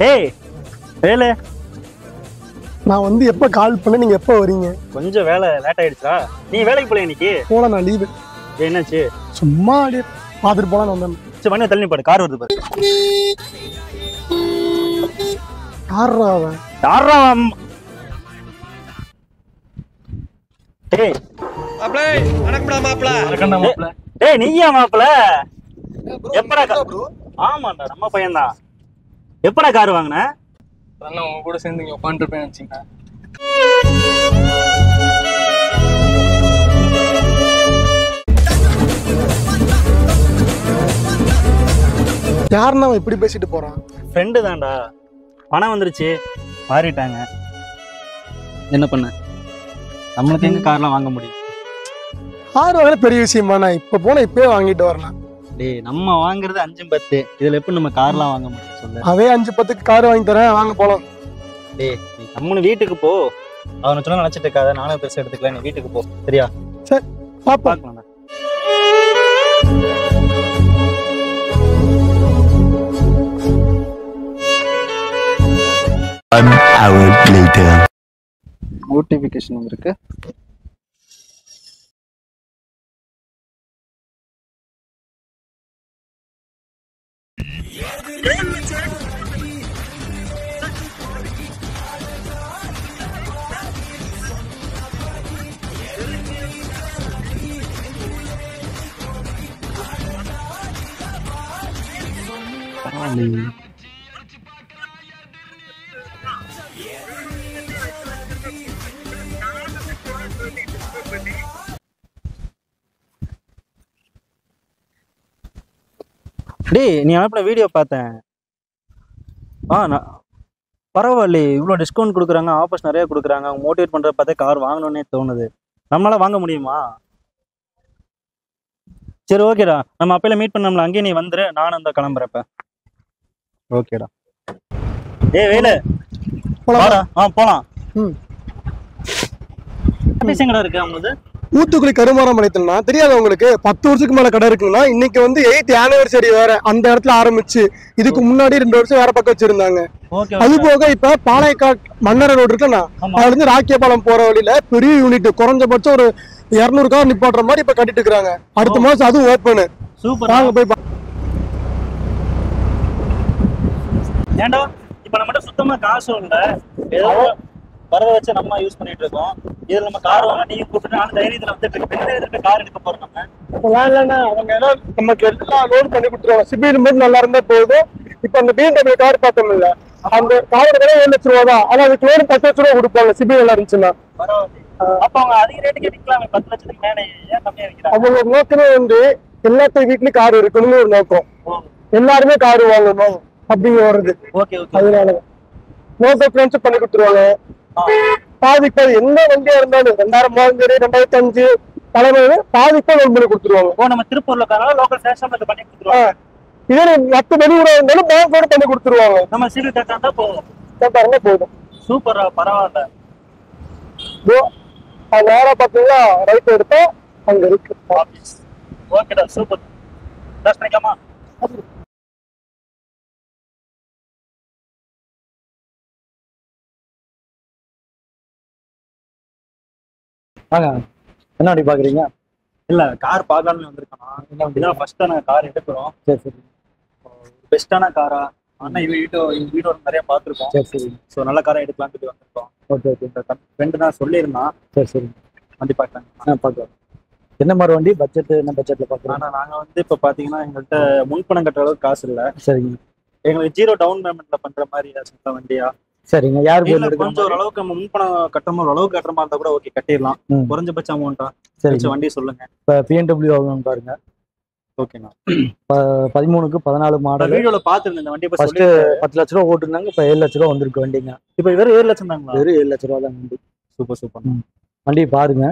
ஏய் வேலை நான் வந்து எப்போ கால் பண்ண நீங்கள் எப்போ வரீங்க? கொஞ்சம் வேலை லேட் ஆயிடுச்சா? நீ வேலைக்கு போல இன்னைக்கு? போல நான் லீவு. என்னாச்சு? சும்மா அப்படியே பார்த்துட்டு போகலான்னு வந்தேன். சரி வண்டி தள்ளி பாரு, கார் வருது பாரு. யாரா அவன்? யாரா டேய் மாப்ளே வணக்கம்டா மாப்ள. வணக்கம்டா மாப்ள. டேய் நீயா மாப்ள? எப்படா ப்ரோ? ஆமாடா நம்ம பையன் தான். எப்படா கார் வாங்குன? அண்ணா உங்க கூட சேர்ந்து இங்க உட்காந்துருப்பேன் நினைச்சீங்க. யாருன்னா அவன் இப்படி பேசிட்டு போறான்? ஃப்ரெண்டு தான்டா. பணம் வந்துருச்சு, மாறிட்டாங்க. என்ன பண்ண? நம்மளுக்கு எங்க கார்லாம் வாங்க முடியும்? கார் வாங்கின பெரிய விஷயமா? நான் இப்போ போனால் இப்போயே வாங்கிட்டு வரலாம். டேய் நம்ம வாங்குறது 5-10, இதுல எப்படி நம்ம கார்லாம் வாங்க முடியும் சொல்லு? அதே 5-10க்கு கார் வாங்கி தரேன், வாங்க போலாம். டேய் நீ கம்முன்னு வீட்டுக்கு போ. அவனை சொன்னா நினைச்சிட்டு இருக்காத, நானும் பெருசா எடுத்துக்கல. நீ வீட்டுக்கு போ சரியா? சரி பாப்பா. பார்க்கலாம். 1 hour later. நோட்டிபிகேஷன் வந்திருக்கு. டேய் நீ அனுப்பின வீடியோ பார்த்தேன். நான் பரவாயில்லையே, இவ்வளோ டிஸ்கவுண்ட் கொடுக்குறாங்க, ஆஃபர்ஸ் நிறைய கொடுக்குறாங்க. அவங்க மோட்டிவேட் பண்ணுறத பார்த்தா கார் வாங்கணுன்னே தோணுது. நம்மளால வாங்க முடியுமா? சரி ஓகேடா, நம்ம அப்பையில மீட் பண்ணோம்ல, அங்கேயே நீ வந்துரு, நானும் அந்த கிளம்புறப்ப. ஓகேடா. ஏய் வேலு போடா. போலாம். எங்கடா இருக்கு அவங்களுக்கு? ஊத்துக்குளி கருமாரம் அனைத்துனா தெரியாது உங்களுக்கு? 10 வருஷத்துக்கு மேல கடை இருக்குன்னா இன்னைக்கு வந்து 8th anniversary வேற அந்த இடத்துல ஆரம்பிச்சு. இதுக்கு முன்னாடி 2 வருஷம் வேற பக்கம் வச்சிருந்தாங்க. அது போக இப்ப பாளையக்காட் மன்னர் ரோடு இருக்குன்னா, அதுல இருந்து ராக்கியபாளையம் போற வழியில பெரிய யூனிட் குறைஞ்சபட்சம் ஒரு 200 கார் நிப்பாட்டுற மாதிரி இப்ப கட்டிட்டு இருக்காங்க. அடுத்த மாசம் அதுவும் ஓப்பனு. சூப்பர். நாங்க போய் ஏண்டா இப்ப நம்மகிட்ட சுத்தமா காசு இல்ல, ஏதோ வரத வச்சு நம்ம யூஸ் பண்ணிட்டு இருக்கோம். இதுல நம்ம கார் வாங்க நீங்க கூப்பிட்டு நானும் தைரியத்துல வந்துட்டு இருக்கேன். கார் எடுக்க போறோம் நம்ம. இல்லைன்னா அவங்க எல்லாம் நமக்கு எல்லாம் லோன் பண்ணி கொடுத்துருவாங்க. சிபில் மட்டும் நல்லா இருந்தா போதும். இப்ப அந்த BMW கார் பார்த்தோம் இல்ல, அந்த காரோட விலை 7 லட்சம் ரூபா தான். ஆனா அதுக்கு லோன் 10 லட்சம் ரூபா கொடுப்பாங்க சிபில் நல்லா இருந்துச்சுன்னா. அப்ப அவங்க அதிக ரேட்டுக்கு விற்கலாமே, 10 லட்சத்துக்கு மேலே ஏன் கம்மியா விற்கிறாங்க? அவங்க நோக்கமே வந்து எல்லாத்த வீட்லயும் கார் இருக்கணும்னு ஒரு நோக்கம். எல்லாருமே கார் வாங்கணும் அப்படிங்க வருது. Okay okay. அதனால நோ கம்ப்ளைண்ட்ஸ் பண்ணி கொடுத்துருவாங்க. பாதிக்கு எந்த வண்டியா இருந்தாலும் 2000 2005 தலைமையில பாதிப்பா லோன் பண்ணி கொடுத்துருவாங்க. ஓ நம்ம திருப்பூர்ல இருக்காங்க, லோக்கல் ஸ்டேஷன்ல பண்ணி கொடுத்துருவாங்க. இதே மற்ற வெளியூரா இருந்தாலும் பேங்கோட பண்ணி கொடுத்துருவாங்க. நம்ம சீடு கட்டாந்தா போதும். கேட்டாருன்னா போதும். சூப்பரா, பரவாயில்ல. நேரா பாத்தீங்கன்னா ரைட் எடுத்தா அங்க இருக்கு ஆபீஸ். ஓகேடா, சூப்பர். டஸ்ட் பண்ணிக்கலாமா? என்னடி பாக்குறீங்க? இல்ல கார் பார்க்கலாம்னு வந்திருக்கோம். இதான் ஃபர்ஸ்ட் நாங்க கார் எடுக்கிறோம். சரி சரி. பெஸ்டான காரா ஆனா வீட்டோ நிறைய பார்த்துருக்கோம். சரி சரி. ஸோ நல்ல காரை எடுக்கலாம்னு வந்திருக்கோம். Okay okay. ஃப்ரெண்டு தான் சொல்லியிருந்தான். சரி சரி. வண்டி பார்க்கலாம். பார்க்கலாம். என்ன மாதிரி வண்டி? பட்ஜெட் என்ன பட்ஜெட்ல பார்க்கலாம்? ஆனா நாங்க வந்து இப்ப பாத்தீங்கன்னா எங்கள்கிட்ட முன்பணம் கட்டுற அளவுக்கு காசு இல்ல. சரிங்க. எங்களுக்கு 0 டவுன் பேமெண்ட்ல பண்ற மாதிரி ஏதாச்சும் வண்டியா? சரிங்க. யார் பேர்ல கொஞ்சம் எடுக்கணும்? ஓரளவுக்கு நம்ம முன்பணம் கட்டுற மாதிரி ஓரளவுக்கு கட்டுற மாதிரி இருந்தா கூட ஓகே, கட்டிடலாம். குறைஞ்சபட்ச அமௌண்ட்டா? சரி வண்டி சொல்லுங்க. இப்போ BMW ஆகணும்னு பாருங்க. ஓகேண்ணா. 13க்கு 14 மாடல். வீடியோல பாத்துருந்தேன் இந்த வண்டி. ஃபர்ஸ்ட் 10 லட்ச ரூபா ஓட்டுருந்தாங்க, இப்போ 7 லட்ச ரூபா வந்திருக்கு வண்டிங்க. இப்போ வெறும் 7 லட்சம் தாங்களா? வெறும் 7 லட்ச ரூபா தான் வண்டி. Super super. வண்டியை பாருங்க.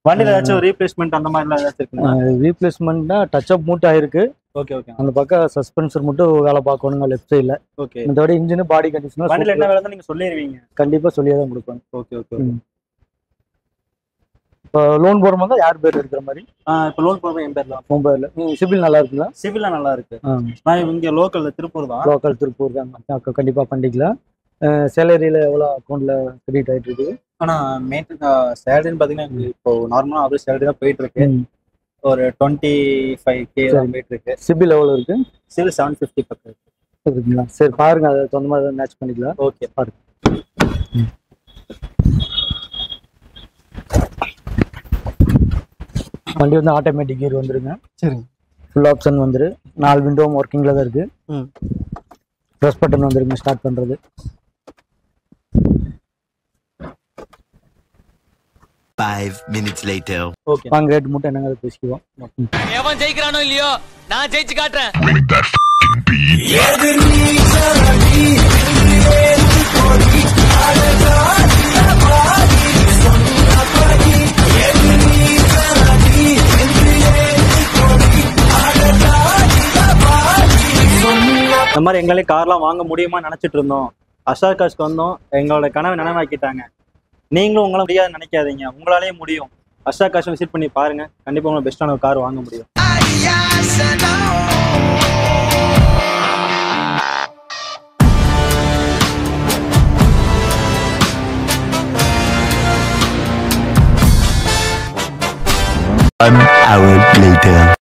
வண்டியில ஏதாச்சும் ரீப்ளேஸ்மெண்ட் அந்த மாதிரி எல்லாம் ஏதாச்சும் இருக்குங்களா? ரீப்ளேஸ்மெண்ட்னா டச் அப் மூட்டை ஆயிருக்கு. Okay okay. அந்த பக்கம் சஸ்பென்சர் மட்டும் வேலை பார்க்கணுங்க லெஃப்ட் சைடுல. ஓகே. இதோட இன்ஜின் பாடி கண்டிஷனர் வண்டியில என்ன வேலை நீங்க சொல்லிடுவீங்க? கண்டிப்பா சொல்லியே தான் கொடுப்பாங்க. Okay okay. இப்போ லோன் போகிற மாதிரி யார் பேர் இருக்கிற மாதிரி? இப்போ லோன் போடுறது என் பேர் தான். உன் பேர்ல சிபில் நல்லா இருக்குங்களா? சிவில்லாம் நல்லா இருக்கு. நான் இங்க லோக்கல்ல திருப்பூர் தான். லோக்கல் திருப்பூர் தான். கண்டிப்பா பண்ணிக்கலாம். சேலரியில எவ்வளோ அக்கௌண்ட்ல கிரெடிட் ஆயிட்டு இருக்குது? ஆனா சேலரின்னு பாத்தீங்கன்னா இப்போ நார்மலா அதே சேலரி தான் போயிட்டு இருக்கு. ஒரு 25K தான் போயிட்டு இருக்கு. சிபில் எவ்வளோ இருக்கு? சிவில் 750 பக்கம் இருக்குங்களா? சரி பாருங்க, அதை தகுந்த மாதிரி மேட்ச் பண்ணிக்கலாம். ஓகே பாருங்க. வண்டி வந்து ஆட்டோமேட்டிக் கியர் வந்துருங்க. சரி. ஃபுல் ஆப்ஷன் வந்துரு. 4 விண்டோவும் ஒர்க்கிங்ல தான் இருக்கு. ப்ரெஸ் பட்டன் வந்துருங்க ஸ்டார்ட் பண்றது. Five minutes later. ஓகே வாங்க ரேட் மட்டும் என்னங்க பேசிக்குவோம். எவன் ஜெயிக்கிறானோ இல்லையோ நான் ஜெயிச்சு காட்டுறேன். இந்த மாதிரி எங்களே கார்லாம் வாங்க முடியுமா நினைச்சிட்டு இருந்தோம். அஷார் காஷ்க்கு வந்தோம், எங்களோட கனவை நினைவாக்கிட்டாங்க. நீங்களும் உங்களால முடியாது நினைக்காதீங்க, உங்களாலேயே முடியும். அஷார் காஷ் விசிட் பண்ணி பாருங்க, கண்டிப்பா உங்களுக்கு பெஸ்டான ஒரு கார் வாங்க முடியும். An hour later.